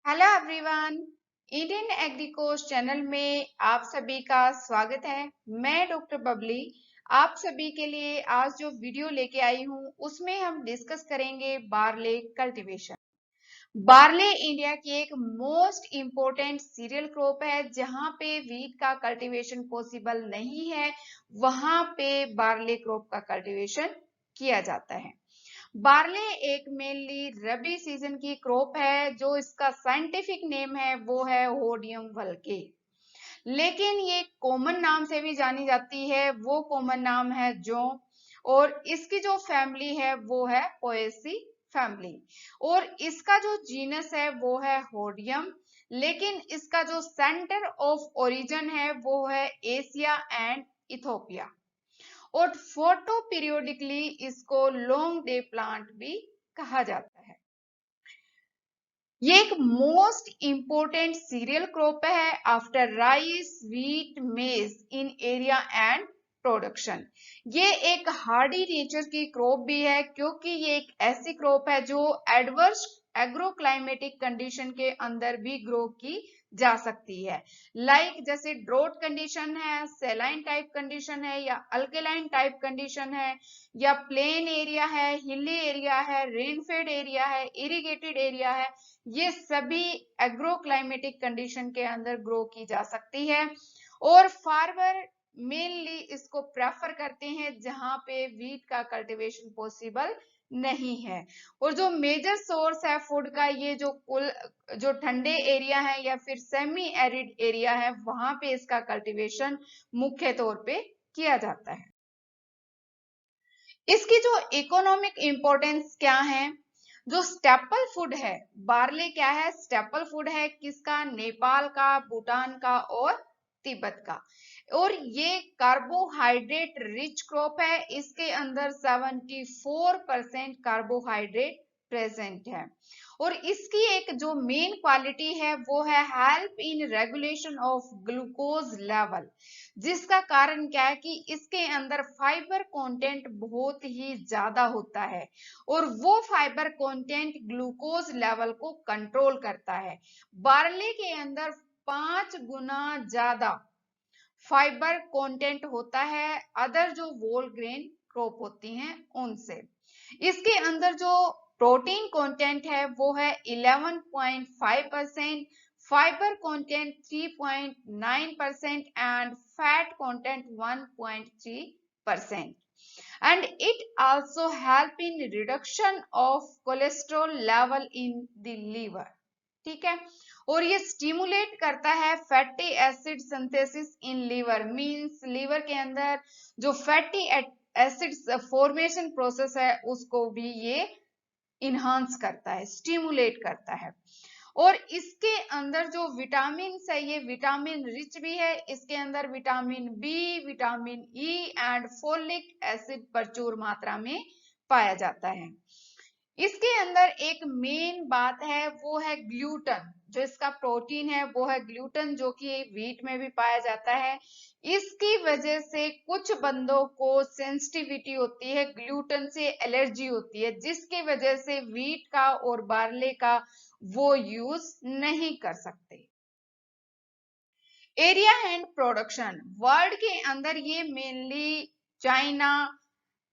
Hello everyone. Indian एग्रीकोर्स channel में आप सभी का स्वागत है। मैं डॉक्टर बबली आप सभी के लिए आज जो वीडियो लेके आई हूँ उसमें हम डिस्कस करेंगे बार्ले कल्टीवेशन। बार्ले इंडिया की एक मोस्ट इम्पोर्टेंट सीरियल क्रॉप है। जहां पे वीट का कल्टीवेशन पॉसिबल नहीं है वहां पे बार्ले क्रॉप का कल्टीवेशन किया जाता है। बार्ले एक मेनली रबी सीजन की क्रॉप है। जो इसका साइंटिफिक नेम है वो है होडियम वल्के, लेकिन ये कॉमन नाम से भी जानी जाती है। वो कॉमन नाम है जौ, और इसकी जो फैमिली है वो है पोएसी फैमिली, और इसका जो जीनस है वो है होडियम। लेकिन इसका जो सेंटर ऑफ ओरिजिन है वो है एशिया एंड इथोपिया, और फोटो पीरियोडिकली इसको लॉन्ग डे प्लांट भी कहा जाता है। ये एक मोस्ट इंपोर्टेंट सीरियल क्रॉप है आफ्टर राइस, व्हीट, मेज इन एरिया एंड प्रोडक्शन। ये एक हार्डी नेचर की क्रॉप भी है, क्योंकि ये एक ऐसी क्रॉप है जो एडवर्स एग्रो क्लाइमेटिक कंडीशन के अंदर भी ग्रो की जा सकती है। जैसे ड्रोट कंडीशन है, सेलाइन टाइप कंडीशन है, या अल्केलाइन टाइप कंडीशन है, या प्लेन एरिया है, हिली एरिया है, रेनफेड एरिया है, इरिगेटेड एरिया है। ये सभी एग्रो क्लाइमेटिक कंडीशन के अंदर ग्रो की जा सकती है, और फार्मर मेनली इसको प्रेफर करते हैं जहां पे वीट का कल्टीवेशन पॉसिबल नहीं है। और जो मेजर सोर्स है फूड का, ये जो ठंडे एरिया है या फिर सेमी एरिड एरिया है वहां पे इसका कल्टीवेशन मुख्य तौर पे किया जाता है। इसकी जो इकोनॉमिक इंपॉर्टेंस क्या है, जो स्टेपल फूड है, बार्ले क्या है, स्टेपल फूड है किसका, नेपाल का, भूटान का और तिब्बत का। और ये कार्बोहाइड्रेट रिच क्रॉप है। इसके अंदर 74% कार्बोहाइड्रेट प्रेजेंट है, और इसकी एक जो मेन क्वालिटी है वो है help in regulation of glucose level. जिसका कारण क्या है कि इसके अंदर फाइबर कंटेंट बहुत ही ज्यादा होता है, और वो फाइबर कंटेंट ग्लूकोज लेवल को कंट्रोल करता है। बार्ले के अंदर 5 गुना ज्यादा फाइबर कंटेंट होता है अदर जो वोल ग्रेन क्रॉप होती हैं उनसे। इसके अंदर जो प्रोटीन कंटेंट है वो है 11.5%, fibre content 3.9% and fat content 1.3%, and it also help in reduction of cholesterol level in the liver। ठीक है, और ये स्टिमुलेट करता है fatty acid synthesis in liver, means liver के अंदर जो फैटी एसिड फॉर्मेशन प्रोसेस है उसको भी ये इन्हांस करता है, स्टिमुलेट करता है। और इसके अंदर जो विटामिन है ये विटामिन रिच भी है। इसके अंदर vitamin B, vitamin E and folic acid प्रचुर मात्रा में पाया जाता है। इसके अंदर एक मेन बात है वो है ग्लूटन। जो इसका प्रोटीन है वो है ग्लूटन, जो कि व्हीट में भी पाया जाता है। इसकी वजह से कुछ बंदों को सेंसिटिविटी होती है, ग्लूटन से एलर्जी होती है, जिसकी वजह से व्हीट का और बार्ले का वो यूज नहीं कर सकते। एरिया एंड प्रोडक्शन, वर्ल्ड के अंदर ये mainly China,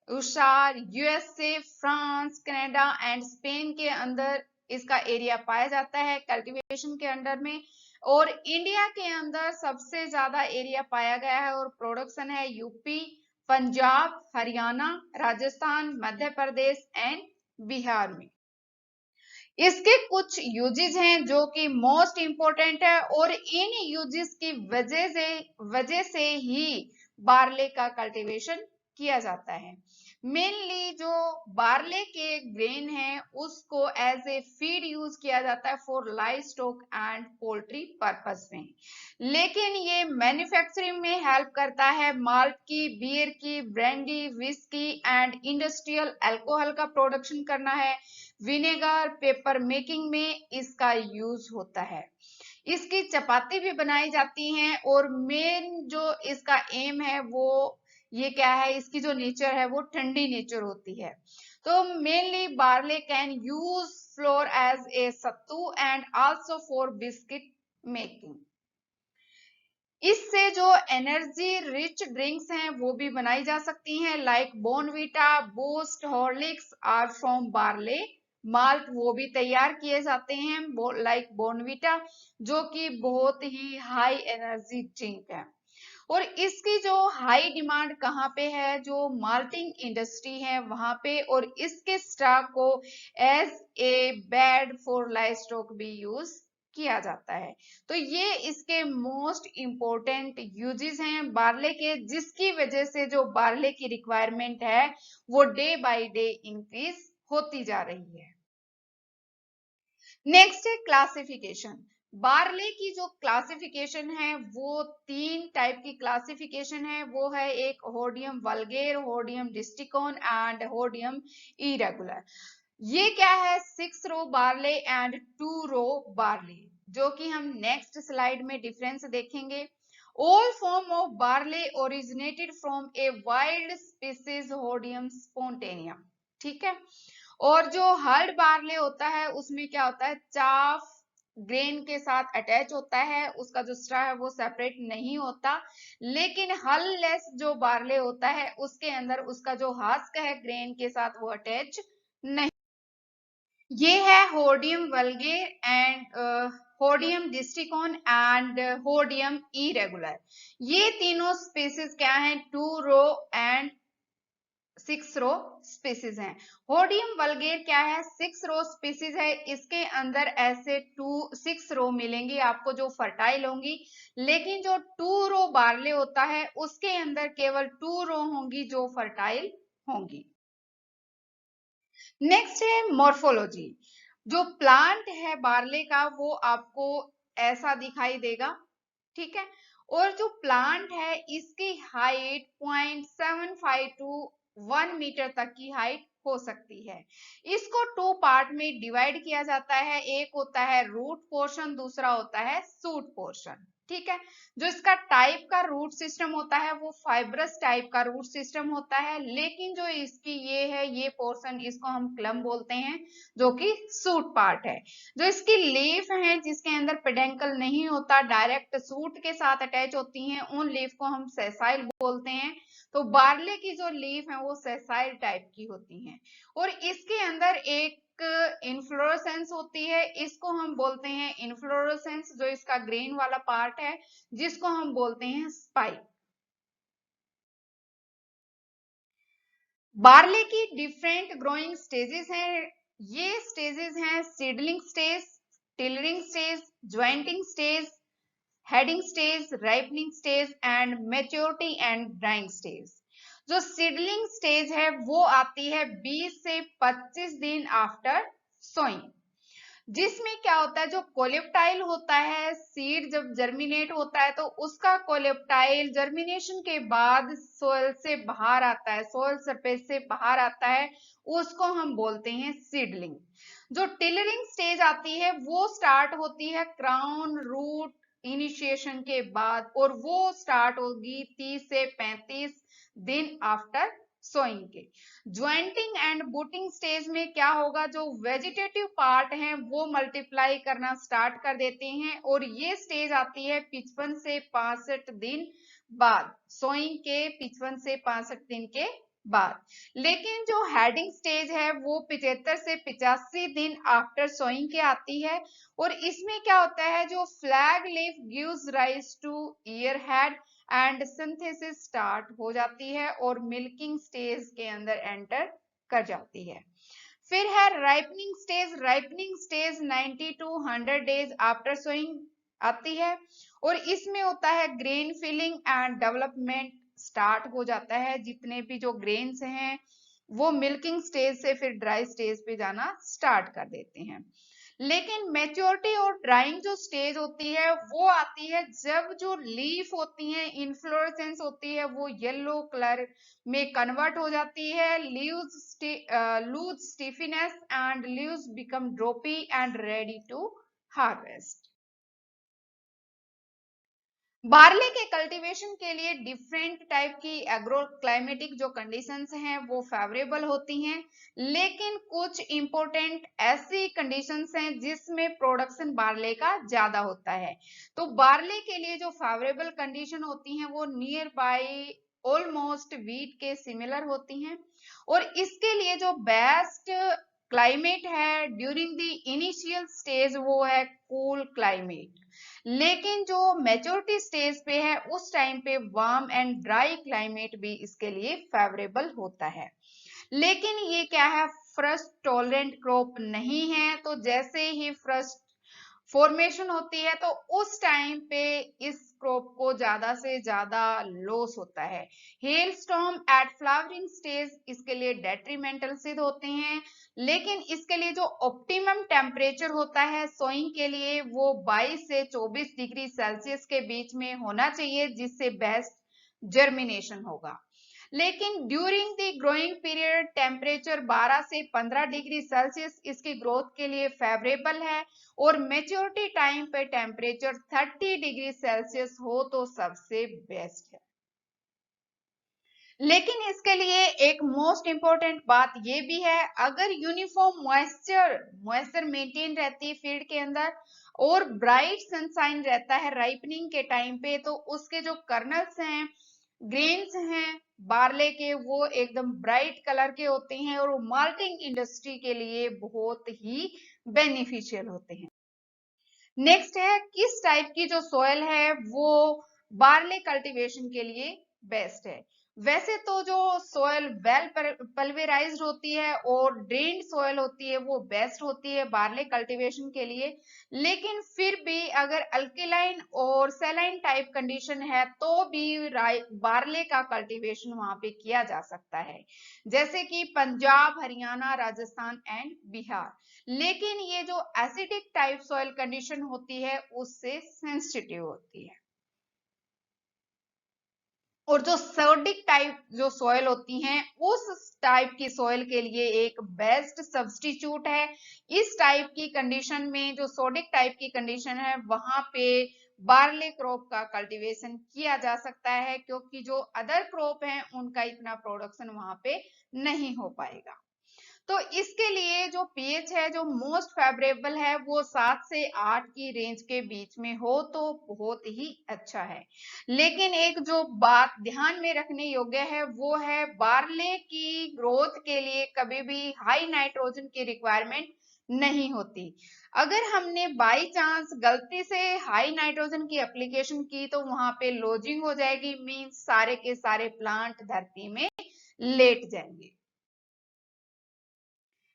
RUSA, USA, France, Canada and Spain के अंदर इसका एरिया पाया जाता है कल्टीवेशन के अंडर में। और इंडिया के अंदर सबसे ज्यादा एरिया पाया गया है और प्रोडक्शन है यूपी, पंजाब, हरियाणा, राजस्थान, मध्य प्रदेश एंड बिहार में। इसके कुछ यूजेस हैं जो कि मोस्ट इंपोर्टेंट है, और इन यूजेस की वजह से ही बार्ले का कल्टीवेशन किया जाता है। मेनली जो बार्ले के ग्रेन है उसको एज ए फीड यूज किया जाता है for live stock and poultry purpose में। लेकिन ये मैन्युफैक्चरिंग में हेल्प करता है माल्ट की, बियर की, brandy, whisky and industrial alcohol का प्रोडक्शन करना है। विनेगर, पेपर मेकिंग में इसका यूज होता है। इसकी चपाती भी बनाई जाती हैं, और मेन जो इसका एम है वो ये क्या है, इसकी जो नेचर है वो ठंडी नेचर होती है। तो mainly barley can use flour as a sattu and also for biscuit making. इससे जो एनर्जी रिच ड्रिंक्स हैं वो भी बनाई जा सकती हैं, like Bournvita, Boost, Horlicks are from barley malt, वो भी तैयार किए जाते हैं लाइक बोर्नवीटा, जो कि बहुत ही हाई एनर्जी ड्रिंक है। और इसकी जो हाई डिमांड कहाँ पे है, जो माल्टिंग इंडस्ट्री है वहां पे, और इसके स्टॉक को as a bed for livestock भी यूज किया जाता है। तो ये इसके मोस्ट इंपॉर्टेंट यूजेस हैं बार्ले के, जिसकी वजह से जो बार्ले की रिक्वायरमेंट है वो डे बाय डे इंक्रीज होती जा रही है। नेक्स्ट है क्लासिफिकेशन। बार्ले की जो क्लासिफिकेशन है वो 3 टाइप की क्लासिफिकेशन है, वो है एक होडियम वल्गेर, होडियम डिस्टिकोन एंड होडियम इरेगुलर। ये क्या है, 6 row barley and 2 row barley, जो कि हम नेक्स्ट स्लाइड में डिफरेंस देखेंगे। All form of barley originated from a wild species Hordeum spontaneum, ठीक है। और जो हर्ड बार्ले होता है उसमें क्या होता है, चाफ ग्रेन के साथ अटैच होता है, उसका जो स्ट्रा है वो सेपरेट नहीं होता। लेकिन हल लेस जो बार्ले होता है उसके अंदर उसका जो हस्क है ग्रेन के साथ वो अटैच नहीं। ये है होडियम वल्गे एंड होडियम डिस्टिकोन एंड होडियम इरेगुलर। ये तीनों स्पीसीज क्या है, 2 रो एंड 6 रो स्पीसीज हैं। होडियम वल्गेर क्या है, 6 रो स्पीसीज है, इसके अंदर ऐसे 6 रो मिलेंगी आपको जो फर्टाइल होंगी। लेकिन जो 2 रो बार्ले होता है उसके अंदर केवल 2 रो होंगी जो फर्टाइल होंगी। नेक्स्ट है मॉर्फोलॉजी। जो प्लांट है बार्ले का वो आपको ऐसा दिखाई देगा, ठीक है। और जो प्लांट है इसकी हाइट 0.75 टू 1 मीटर तक की हाइट हो सकती है। इसको 2 पार्ट में डिवाइड किया जाता है, एक होता है रूट पोर्शन, दूसरा होता है सूट पोर्शन, ठीक है। जो इसका टाइप का रूट सिस्टम होता है वो फाइब्रस टाइप का रूट सिस्टम होता है, लेकिन जो इसकी ये है, ये पोर्शन इसको हम क्लम बोलते हैं, जो कि सूट पार्ट है। जो इसकी लीफ है जिसके अंदर पेडेंकल नहीं होता, डायरेक्ट सूट के साथ अटैच होती हैं, उन लीफ को हम सेसाइल बोलते हैं। तो बार्ले की जो लीफ है वो सेसाइल टाइप की होती हैं। और इसके अंदर एक इन्फ्लोरेसेंस होती है, इसको हम बोलते हैं इन्फ्लोरेसेंस, जो इसका ग्रेन वाला पार्ट है जिसको हम बोलते हैं स्पाइक। बार्ले की डिफरेंट ग्रोइंग स्टेजेस हैं। ये स्टेजेस हैं seedling stage, tillering stage, jointing stage, heading stage, ripening stage and maturity and drawing stage. जो सीडलिंग स्टेज है वो आती है 20 से 25 दिन आफ्टर सोइंग, जिसमें क्या होता है, जो कोलेप्टाइल होता है, सीड जब जर्मिनेट होता है तो उसका कोलेप्टाइल जर्मिनेशन के बाद सोयल से बाहर आता है, सोयल सरफेस से बाहर आता है, उसको हम बोलते हैं सीडलिंग। जो टिलरिंग स्टेज आती है वो स्टार्ट होती है क्राउन रूट इनिशिएशन के बाद, और वो स्टार्ट होगी 30 से 35 दिन आफ्टर सोइंग के। ज्वाइंटिंग एंड बूटिंग स्टेज में क्या होगा, जो वेजिटेटिव पार्ट हैं वो मल्टीप्लाई करना स्टार्ट कर देते हैं, और ये स्टेज आती है 55 से 65 दिन बाद, सोइंग के 55 से 65 दिन के बाद। लेकिन जो हेडिंग स्टेज है वो 75 से 85 दिन आफ्टर सोइंग के आती है, और इसमें क्या होता है, जो flag leaf gives rise two year head and synthesis start हो जाती है और मिल्किंग स्टेज के अंदर एंटर कर जाती है। फिर है ripening stage. Ripening stage 90 to 100 days after sowing आती है, और इसमें होता है grain filling and development start हो जाता है। जितने भी जो ग्रेन्स हैं वो मिल्किंग स्टेज से फिर ड्राई स्टेज पे जाना स्टार्ट कर देते हैं। लेकिन मेच्योरिटी और ड्राइंग जो स्टेज होती है वो आती है जब जो लीफ होती है, इन्फ्लोरेसेंस होती है, वो येलो कलर में कन्वर्ट हो जाती है, lose stiffness and leaves become droopy and ready to harvest. Barley के कल्टीवेशन के लिए डिफरेंट टाइप की एग्रो क्लाइमेटिक जो कंडीशंस हैं वो फेवरेबल होती हैं, लेकिन कुछ इंपॉर्टेंट ऐसी कंडीशंस हैं जिसमें प्रोडक्शन बार्ले का ज्यादा होता है। तो बार्ले के लिए जो फेवरेबल कंडीशन होती हैं वो नियर बाय ऑलमोस्ट वीट के सिमिलर होती हैं, और इसके लिए जो बेस्ट क्लाइमेट है ड्यूरिंग द इनिशियल स्टेज वो है कूल क्लाइमेट, लेकिन जो मेच्योरिटी स्टेज पे है उस टाइम पे वार्म एंड ड्राई क्लाइमेट भी इसके लिए फेवरेबल होता है। लेकिन ये क्या है, फ्रस्ट टॉलरेंट क्रॉप नहीं है, तो जैसे ही फ्रस्ट फॉर्मेशन होती है तो उस टाइम पे इस क्रॉप को ज्यादा से ज्यादा लॉस होता है। Hail storm at flowering stage इसके लिए डेट्रीमेंटल सिद्ध होते हैं, लेकिन इसके लिए जो ऑप्टिमम टेम्परेचर होता है सोइंग के लिए वो 22 से 24 डिग्री सेल्सियस के बीच में होना चाहिए, जिससे बेस्ट जर्मिनेशन होगा। लेकिन during the growing period temperature 12 से 15 डिग्री सेल्सियस इसकी ग्रोथ के लिए फेवरेबल है, और मेच्योरिटी टाइम पे टेम्परेचर 30 डिग्री सेल्सियस हो तो सबसे बेस्ट है। लेकिन इसके लिए एक मोस्ट इंपॉर्टेंट बात ये भी है, अगर यूनिफॉर्म मॉइस्चर मेंटेन रहती है फील्ड के अंदर और ब्राइट सनशाइन रहता है राइपनिंग के टाइम पे, तो उसके जो कर्नल्स हैं, ग्रेन्स हैं बार्ले के, वो एकदम ब्राइट कलर के होते हैं और माल्टिंग इंडस्ट्री के लिए बहुत ही बेनिफिशियल होते हैं। नेक्स्ट है किस टाइप की जो सॉइल है वो बार्ले कल्टीवेशन के लिए बेस्ट है। वैसे तो जो सॉइल वेल पल्वेराइज्ड होती है और ड्रेन्ड सॉइल होती है वो बेस्ट होती है बार्ले कल्टीवेशन के लिए, लेकिन फिर भी अगर अल्केलाइन और सैलाइन टाइप कंडीशन है तो भी बार्ले का कल्टीवेशन वहां पे किया जा सकता है, जैसे कि पंजाब, हरियाणा, राजस्थान एंड बिहार। लेकिन ये जो एसिडिक टाइप सॉइल कंडीशन होती है उससे सेंसिटिव होती है, और जो सोडिक टाइप जो सॉइल होती हैं उस टाइप की सॉइल के लिए एक बेस्ट सब्स्टिट्यूट है। इस टाइप की कंडीशन में जो सोडिक टाइप की कंडीशन है वहां पे बार्ले क्रॉप का कल्टीवेशन किया जा सकता है, क्योंकि जो अदर क्रॉप है उनका इतना प्रोडक्शन वहां पे नहीं हो पाएगा। तो इसके लिए जो पीएच है जो मोस्ट फेवरेबल है वो 7 से 8 की रेंज के बीच में हो तो बहुत ही अच्छा है। लेकिन एक जो बात ध्यान में रखने योग्य है वो है बार्ले की ग्रोथ के लिए कभी भी हाई नाइट्रोजन की रिक्वायरमेंट नहीं होती। अगर हमने बाई चांस गलती से हाई नाइट्रोजन की एप्लीकेशन की तो वहां पे लोजिंग हो जाएगी, मींस सारे के सारे प्लांट धरती में लेट जाएंगे।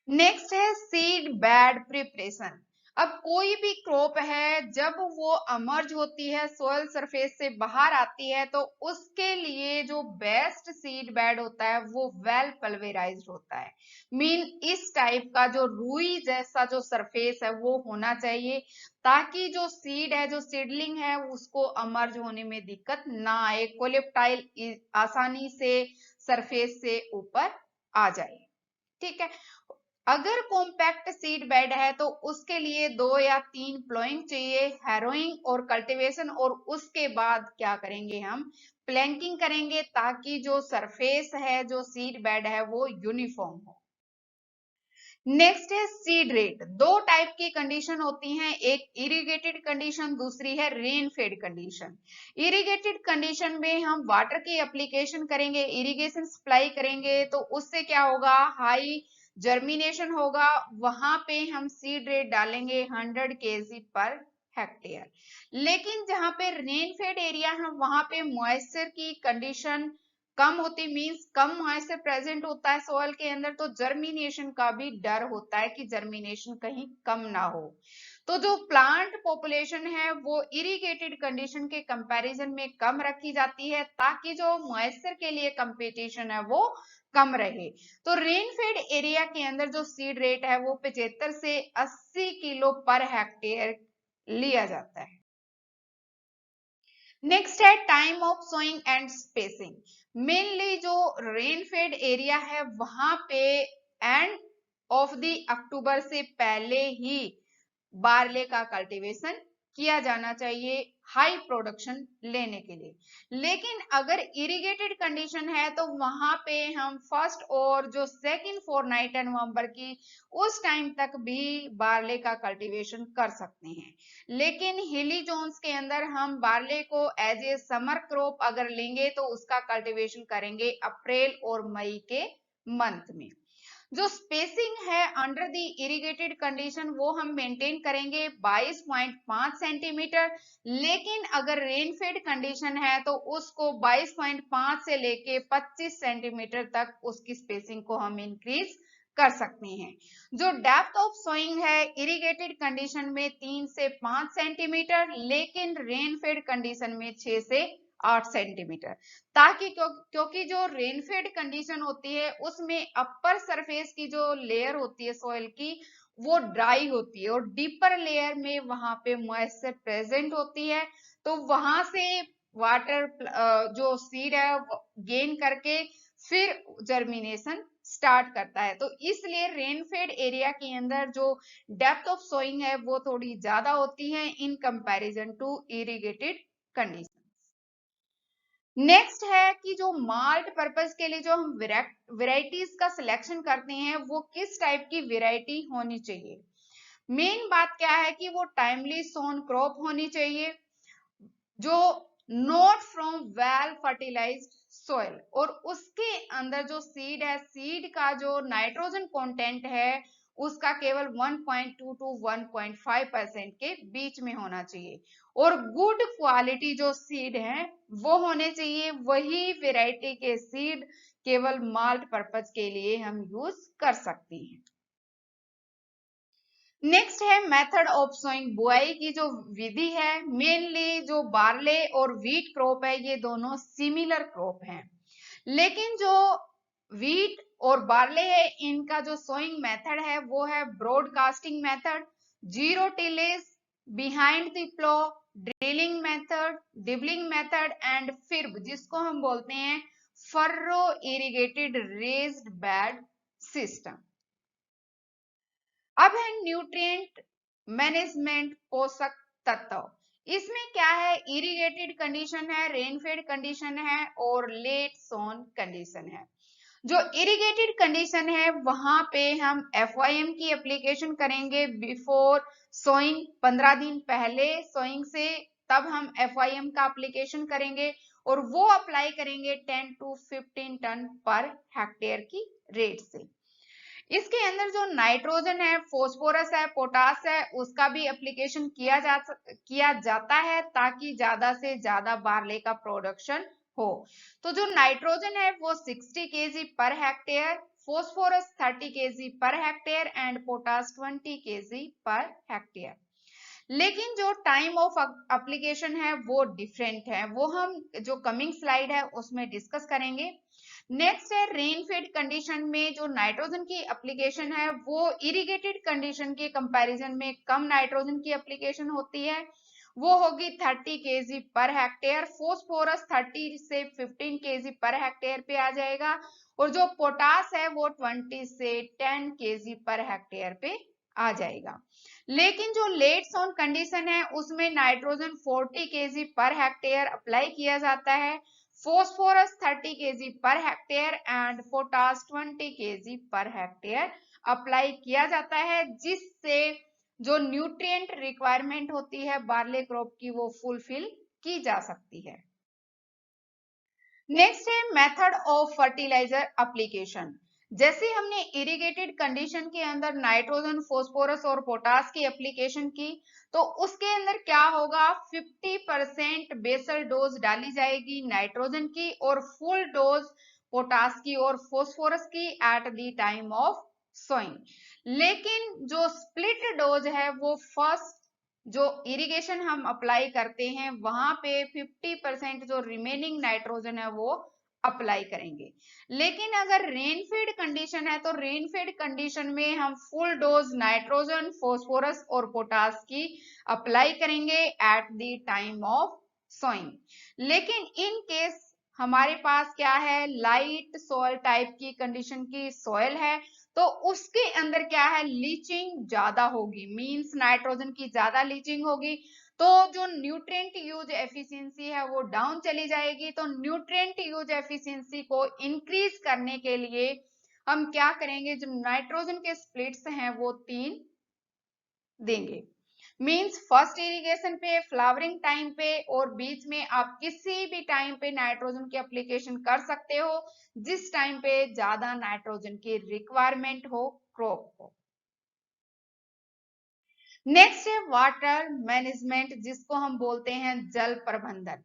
नेक्स्ट है सीड बेड प्रिपरेशन। अब कोई भी क्रॉप है जब वो अमर्ज होती है सोयल सरफेस से बाहर आती है तो उसके लिए जो बेस्ट सीड बेड होता है वो वेल पल्वेराइज्ड होता है। मीन इस टाइप का जो रुई जैसा जो सरफेस है वो होना चाहिए, ताकि जो सीड है जो सीडलिंग है उसको अमर्ज होने में दिक्कत ना आए, कोलेप्टाइल आसानी से सरफेस से ऊपर आ जाए। ठीक है। अगर कॉम्पैक्ट सीड बेड है तो उसके लिए 2 या 3 प्लोइंग चाहिए, हैरोइंग और कल्टीवेशन, और उसके बाद क्या करेंगे हम प्लैंकिंग करेंगे, ताकि जो सरफेस है जो सीड बेड है वो यूनिफॉर्म हो। नेक्स्ट है सीड रेट। दो टाइप की कंडीशन होती हैं, एक इरिगेटेड कंडीशन, दूसरी है rain fade condition. Irrigated condition में हम वाटर की एप्लीकेशन करेंगे, इरिगेशन सप्लाई करेंगे, तो उससे क्या होगा, हाई जर्मिनेशन होगा। वहां पे हम सीड रेट डालेंगे 100 केजी पर हेक्टेयर। लेकिन जहां पे रेन फेड एरिया है वहां पे मॉइस्चर की कंडीशन कम होती, मींस कम मॉइस्चर प्रेजेंट होता है सोयल के अंदर, तो जर्मिनेशन का भी डर होता है कि जर्मिनेशन कहीं कम ना हो। तो जो प्लांट पॉपुलेशन है वो इरिगेटेड कंडीशन के कंपैरिजन में कम रखी जाती है, ताकि जो मॉइस्चर के लिए कंपटीशन है वो कम रहे। तो रेन फेड एरिया के अंदर जो सीड रेट है वो 75 से 80 किलो पर हेक्टेयर लिया जाता है। नेक्स्ट है time of sowing and spacing. Mainly जो रेन फेड एरिया है वहां पे एंड ऑफ द अक्टूबर से पहले ही बारले का कल्टीवेशन किया जाना चाहिए हाई प्रोडक्शन लेने के लिए। लेकिन अगर इरिगेटेड कंडीशन है तो वहां पे हम फर्स्ट और जो सेकंड फोरनाइट नवंबर की उस टाइम तक भी बारले का कल्टीवेशन कर सकते हैं। लेकिन हिली जोन्स के अंदर हम बारले को एज ए समर क्रॉप अगर लेंगे तो उसका कल्टीवेशन करेंगे अप्रैल और मई के मंथ में। जो स्पेसिंग है अंडर द इरिगेटेड कंडीशन वो हम मेंटेन करेंगे 22.5 सेंटीमीटर। लेकिन अगर रेनफेड कंडीशन है तो उसको 22.5 से लेके 25 सेंटीमीटर तक उसकी स्पेसिंग को हम इंक्रीज कर सकते हैं। जो डेप्थ ऑफ सोइंग है इरिगेटेड कंडीशन में 3 से 5 सेंटीमीटर, लेकिन रेनफेड कंडीशन में 6 से 8 सेंटीमीटर, ताकि क्योंकि जो रेनफेड कंडीशन होती है उसमें अपर सरफेस की जो लेयर होती है सॉइल की वो ड्राई होती है और डीपर लेयर में वहां पे मॉइस्चर प्रेजेंट होती है, तो वहां से वाटर जो सीड है गेन करके फिर जर्मिनेशन स्टार्ट करता है। तो इसलिए रेनफेड एरिया के अंदर जो डेप्थ ऑफ सोइंग है वो थोड़ी ज्यादा होती है in comparison to irrigated condition. Next है कि जो माल्ट पर्पस के लिए जो हम वेराइटीज का सिलेक्शन करते हैं वो किस टाइप की वेराइटी होनी चाहिए। मेन बात क्या है कि वो टाइमली सोन क्रॉप होनी चाहिए, जो not from well fertilised soil, और उसके अंदर जो सीड है सीड का जो नाइट्रोजन कंटेंट है उसका केवल 1.2 टू 1.5% के बीच में होना चाहिए, और गुड क्वालिटी जो सीड है वो होने चाहिए। वही वेराइटी के सीड केवल माल्ट पर्पज के लिए हम यूज कर सकते हैं। नेक्स्ट है मेथड ऑफ सोइंग। बुआई की जो विधि है, मेनली जो बार्ले और व्हीट क्रॉप है ये दोनों सिमिलर क्रॉप हैं, लेकिन जो व्हीट और बार्ले है इनका जो सोइंग मेथड है वो है broadcasting method, zero tillage, behind the plough, drilling method, dibbling method and फिर जिसको हम बोलते हैं furrow irrigated raised bed system. अब है न्यूट्रिएंट मैनेजमेंट, पोषक तत्व। इसमें क्या है, इरिगेटेड कंडीशन है, रेनफेड कंडीशन है और लेट सोन कंडीशन है। जो इरिगेटेड कंडीशन है वहां पे हम FYM की एप्लीकेशन करेंगे बिफोर सोइंग, 15 दिन पहले सोइंग से तब हम FYM का एप्लीकेशन करेंगे और वो अप्लाई करेंगे 10 टू 15 टन पर हेक्टेयर की रेट से। इसके अंदर जो नाइट्रोजन है, फोस्फोरस है, पोटास है, उसका भी एप्लीकेशन किया जाता है ताकि ज्यादा से ज्यादा बार्ले का प्रोडक्शन हो। तो जो नाइट्रोजन है वो 60 kg per hectare, phosphorus 30 kg per hectare and potash 20 kg per hectare. लेकिन जो टाइम ऑफ एप्लीकेशन है वो डिफरेंट है, वो हम जो कमिंग स्लाइड है उसमें डिस्कस करेंगे। नेक्स्ट है रेनफेड कंडीशन में जो नाइट्रोजन की एप्लीकेशन है वो इरिगेटेड कंडीशन के कंपैरिजन में कम नाइट्रोजन की एप्लीकेशन होती है, वो होगी 30 kg पर हेक्टेयर, फोस्फोरस 30 से 15 kg पर हेक्टेयर पे आ जाएगा, और जो पोटास है वो 20 से 10 kg पर हेक्टेयर पे आ जाएगा। लेकिन जो लेट सोन कंडीशन है उसमें nitrogen 40 kg per hectare apply किया जाता है, phosphorus 30 kg per hectare and potash 20 kg per hectare apply किया जाता है, जिससे जो न्यूट्रिएंट रिक्वायरमेंट होती है बार्ले क्रॉप की वो फुलफिल की जा सकती है। नेक्स्ट है मेथड ऑफ फर्टिलाइजर एप्लीकेशन। जैसे हमने इरिगेटेड कंडीशन के अंदर नाइट्रोजन, फोस्फोरस और पोटास की एप्लीकेशन की, तो उसके अंदर क्या होगा, 50% बेसल डोज डाली जाएगी नाइट्रोजन की और फुल डोज पोटास की और फोस्फोरस की at the time of sowing. लेकिन जो स्प्लिट डोज है वो फर्स्ट जो इरिगेशन हम अप्लाई करते हैं वहां पे 50% जो रिमेनिंग नाइट्रोजन है वो अप्लाई करेंगे। लेकिन अगर रेनफेड कंडीशन है तो रेनफेड कंडीशन में हम फुल डोज नाइट्रोजन, फोस्फोरस और पोटास की अप्लाई करेंगे at the time of sowing. लेकिन इन केस हमारे पास क्या है, लाइट सॉइल टाइप की कंडीशन की सॉइल है तो उसके अंदर क्या है, लीचिंग ज्यादा होगी, मींस नाइट्रोजन की ज्यादा लीचिंग होगी, तो जो न्यूट्रिएंट यूज एफिशिएंसी है वो डाउन चली जाएगी। तो न्यूट्रिएंट यूज एफिशिएंसी को इंक्रीज करने के लिए हम क्या करेंगे, जो नाइट्रोजन के स्प्लिट्स हैं वो 3 देंगे। मींस फर्स्ट इरिगेशन पे, फ्लावरिंग टाइम पे और बीच में आप किसी भी टाइम पे नाइट्रोजन की एप्लीकेशन कर सकते हो जिस टाइम पे ज्यादा नाइट्रोजन की रिक्वायरमेंट हो क्रॉप को। नेक्स्ट है वाटर मैनेजमेंट, जिसको हम बोलते हैं जल प्रबंधन।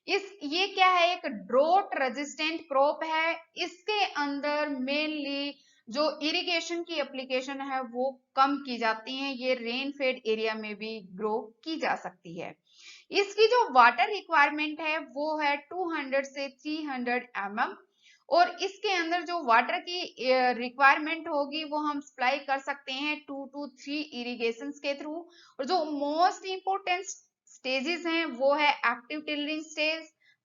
ये क्या है, एक ड्रोट रेजिस्टेंट क्रॉप है। इसके अंदर मेनली जो इरिगेशन की एप्लीकेशन है वो कम की जाती है। ये रेन फेड एरिया में भी ग्रो की जा सकती है। इसकी जो वाटर रिक्वायरमेंट है वो है 200 से 300 mm, और इसके अंदर जो वाटर की रिक्वायरमेंट होगी वो हम सप्लाई कर सकते हैं 2 to 3 इरिगेशन के थ्रू। और जो मोस्ट इंपोर्टेंट स्टेजेस हैं वो है active tillering stage,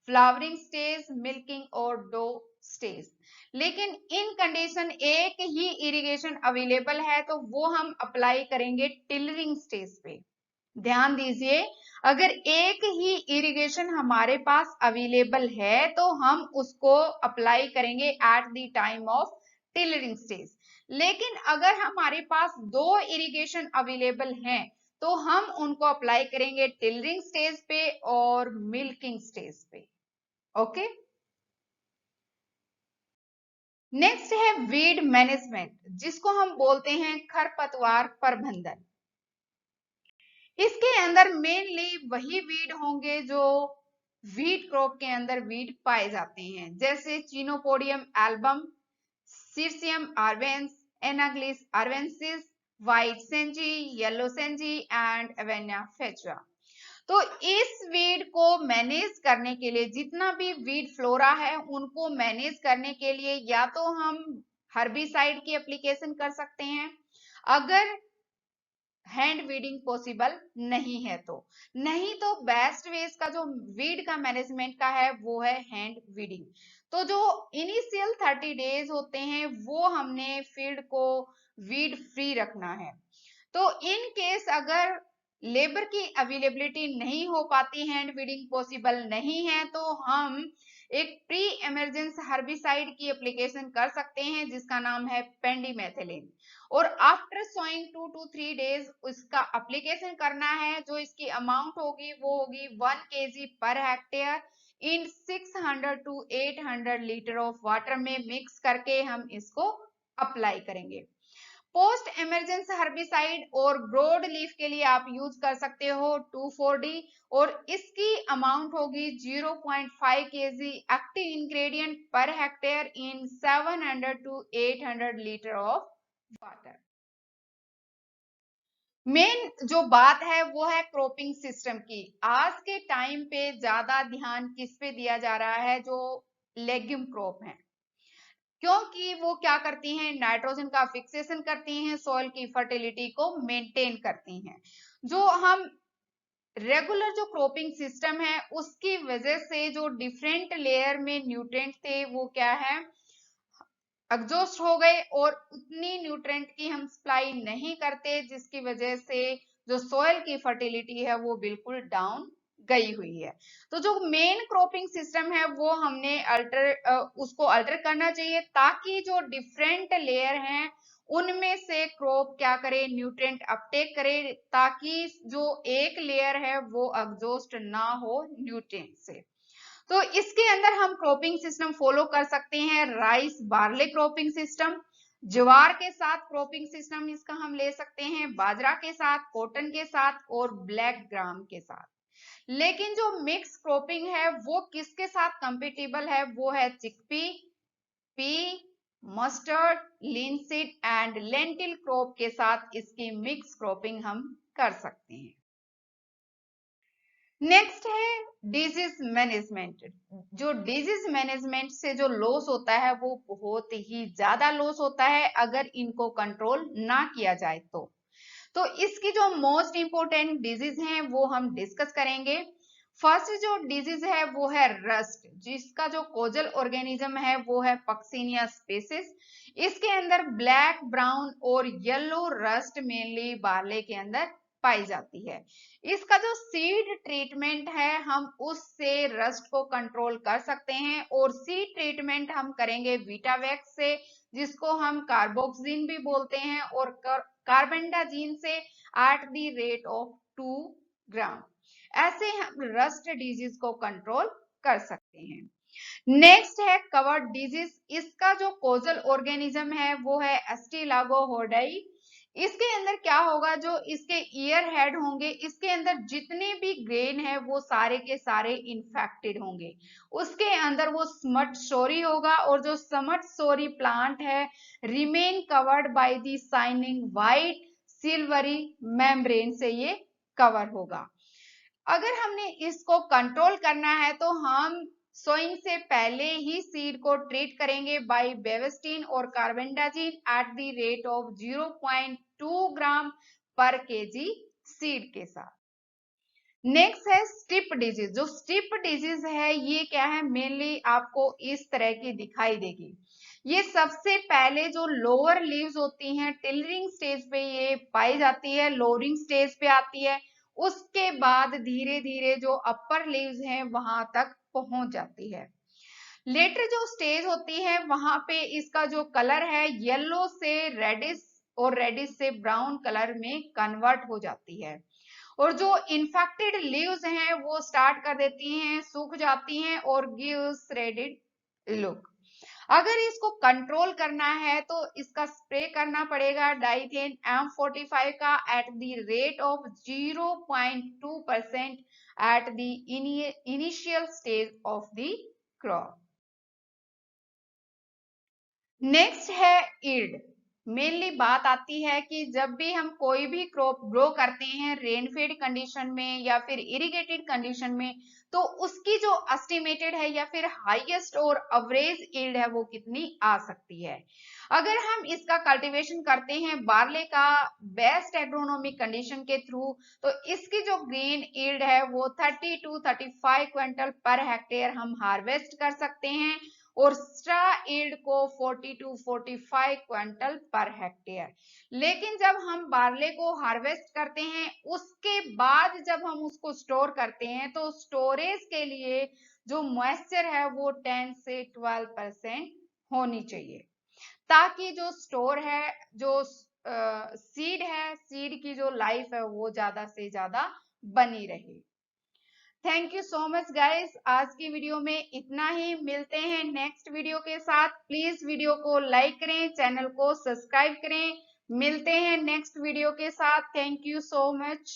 flowering stage, milking और डो स्टेज। लेकिन इन कंडीशन एक ही इरिगेशन अवेलेबल है तो वो हम अप्लाई करेंगे टिलरिंग स्टेज पे। ध्यान दीजिए, अगर एक ही इरिगेशन हमारे पास अवेलेबल है तो हम उसको अप्लाई करेंगे at the time of tillering stage. लेकिन अगर हमारे पास 2 इरिगेशन अवेलेबल हैं तो हम उनको अप्लाई करेंगे टिलरिंग स्टेज पे और मिल्किंग स्टेज पे। ओके। नेक्स्ट है वीड मैनेजमेंट, जिसको हम बोलते हैं खरपतवार प्रबंधन। इसके अंदर मेनली वही वीड होंगे जो वीट क्रॉप के अंदर वीड पाए जाते हैं, जैसे Chenopodium album, Cirsium arvense, Anagallis arvensis, white senji, yellow senji and Avena fatua. तो इस वीड को मैनेज करने के लिए, जितना भी वीड फ्लोरा है उनको मैनेज करने के लिए या तो हम हर्बिसाइड की एप्लीकेशन कर सकते हैं, अगर हैंड वीडिंग पॉसिबल नहीं है तो। नहीं तो बेस्ट वे इसका जो वीड का मैनेजमेंट का है वो है हैंड वीडिंग। तो जो इनिशियल 30 डेज होते हैं वो हमने फील्ड को वीड फ्री रखना है। तो इन केस अगर लेबर की अवेलेबिलिटी नहीं हो पाती, हैंड वीडिंग पॉसिबल नहीं है, तो हम एक प्री इमरजेंस हर्बिसाइड की एप्लीकेशन कर सकते हैं जिसका नाम है पेंडिमेथिलिन। और आफ्टर सोइंग 2 to 3 डेज उसका एप्लीकेशन करना है। जो इसकी अमाउंट होगी वो होगी 1 kg per hectare in 600 to 800 litre of water में मिक्स करके हम इसको अप्लाई करेंगे। पोस्ट इमरजेंसी हर्बिसाइड और ब्रॉड लीफ के लिए आप यूज कर सकते हो 2,4-D, और इसकी अमाउंट होगी 0.5 kg active ingredient per hectare in 700 to 800 litre of water. Main जो बात है वो है क्रॉपिंग सिस्टम की। आज के टाइम पे ज्यादा ध्यान किस पे दिया जा रहा है, जो लेग्यूम क्रॉप है, क्योंकि वो क्या करती हैं, नाइट्रोजन का फिक्सेशन करती हैं, सॉइल की फर्टिलिटी को मेंटेन करती हैं। जो हम रेगुलर जो क्रॉपिंग सिस्टम है उसकी वजह से जो डिफरेंट लेयर में न्यूट्रिएंट थे वो क्या है, एग्जॉस्ट हो गए और उतनी न्यूट्रिएंट की हम सप्लाई नहीं करते, जिसकी वजह से जो सॉइल की फर्टिलिटी है वो बिल्कुल डाउन गई हुई है। तो जो मेन क्रॉपिंग सिस्टम है वो हमने उसको अल्टर करना चाहिए ताकि जो डिफरेंट लेयर हैं उनमें से क्रॉप क्या करे, न्यूट्रिएंट अपटेक करे, ताकि जो एक लेयर है वो एग्जॉस्ट ना हो न्यूट्रिएंट से। तो इसके अंदर हम क्रॉपिंग सिस्टम फॉलो कर सकते हैं, राइस बार्ले क्रॉपिंग सिस्टम, ज्वार के साथ क्रॉपिंग सिस्टम इसका हम ले सकते हैं, बाजरा के साथ, कॉटन के साथ और ब्लैक ग्राम के साथ। लेकिन जो मिक्स क्रॉपिंग है वो किसके साथ कंपेटिबल है, वो है chickpea, P, mustard, linseed and lentil crop के साथ इसकी मिक्स क्रॉपिंग हम कर सकते हैं। नेक्स्ट है डिजीज मैनेजमेंट। जो डिजीज मैनेजमेंट से जो लॉस होता है वो बहुत ही ज्यादा लॉस होता है अगर इनको कंट्रोल ना किया जाए तो इसकी जो मोस्ट इंपोर्टेंट डिजीज हैं वो हम डिस्कस करेंगे। फर्स्ट जो डिजीज है वो है रस्ट, जिसका जो कोजल ऑर्गेनिज्म है वो है पक्सिनिया स्पेसिस। इसके अंदर ब्लैक, ब्राउन और येलो रस्ट मेनली बार्ले के अंदर पाई जाती है। इसका जो सीड ट्रीटमेंट है हम उससे रस्ट को कंट्रोल कर सकते हैं, और सीड ट्रीटमेंट हम करेंगे वीटावैक्स से, जिसको हम कार्बोक्सिन भी बोलते हैं, और कार्बेंडाजिन से एट द रेट ऑफ 2 ग्राम। ऐसे हम रस्ट डिजीज को कंट्रोल कर सकते हैं। नेक्स्ट है कवर्ड डिजीज। इसका जो कोजल ऑर्गेनिज्म है वो है एस्टिलागोहोडाई। इसके अंदर क्या होगा, जो इसके ईयर हेड होंगे, इसके अंदर जितने भी ग्रेन है वो सारे के सारे इन्फेक्टेड होंगे। उसके अंदर वो स्मट सोरी होगा, और जो स्मट सोरी प्लांट है remain covered by the shining white silvery membrane से ये कवर होगा। अगर हमने इसको कंट्रोल करना है तो हम सोइंग से पहले ही सीड को ट्रीट करेंगे बाय बेवेस्टिन और कार्बेंडाजिन एट द रेट ऑफ 0.2 ग्राम पर केजी सीड के साथ। नेक्स्ट है स्टिप डिजीज। जो स्टिप डिजीज है ये क्या है, मेनली आपको इस तरह की दिखाई देगी। ये सबसे पहले जो लोअर लीव्स होती हैं टिलरिंग स्टेज पे ये पाई जाती है, लोअरिंग स्टेज पे आती है, उसके बाद धीरे धीरे जो अपर लीव्स हैं वहां तक पहुंच जाती है। लेटर जो स्टेज होती है वहां पे इसका जो कलर है येलो से रेडिश और रेडिश से ब्राउन कलर में कन्वर्ट हो जाती है, और जो इन्फेक्टेड लीव्स हैं वो स्टार्ट कर देती हैं, सूख जाती हैं और गिव्स रेडिड लुक। अगर इसको कंट्रोल करना है तो इसका स्प्रे करना पड़ेगा डाइथेन M45 का at the rate of 0.2% at the initial stage of the crop. Next है ईल्ड। मेनली बात आती है कि जब भी हम कोई भी क्रॉप ग्रो करते हैं रेनफेड कंडीशन में या फिर इरिगेटेड कंडीशन में, तो उसकी जो एस्टिमेटेड है या फिर हाईएस्ट और एवरेज ईल्ड है वो कितनी आ सकती है। अगर हम इसका कल्टीवेशन करते हैं बार्ले का बेस्ट एग्रोनॉमिक कंडीशन के थ्रू, तो इसकी जो ग्रीन ईल्ड है वो 30 to 35 क्विंटल पर हेक्टेयर हम हार्वेस्ट कर सकते हैं, और स्ट्रा ईल्ड को 40 to 45 क्विंटल पर हेक्टेयर। लेकिन जब हम बार्ले को हार्वेस्ट करते हैं उसके बाद जब हम उसको स्टोर करते हैं तो स्टोरेज के लिए जो मॉइस्चर है वो 10 से 12% होनी चाहिए, ताकि जो स्टोर है, जो सीड है, सीड की जो लाइफ है वो ज्यादा से ज्यादा बनी रहे। Thank you so much guys, आज की वीडियो में इतना ही। मिलते हैं नेक्स्ट वीडियो के साथ। प्लीज वीडियो को लाइक करें, चैनल को सब्सक्राइब करें। मिलते हैं नेक्स्ट वीडियो के साथ। Thank you so much.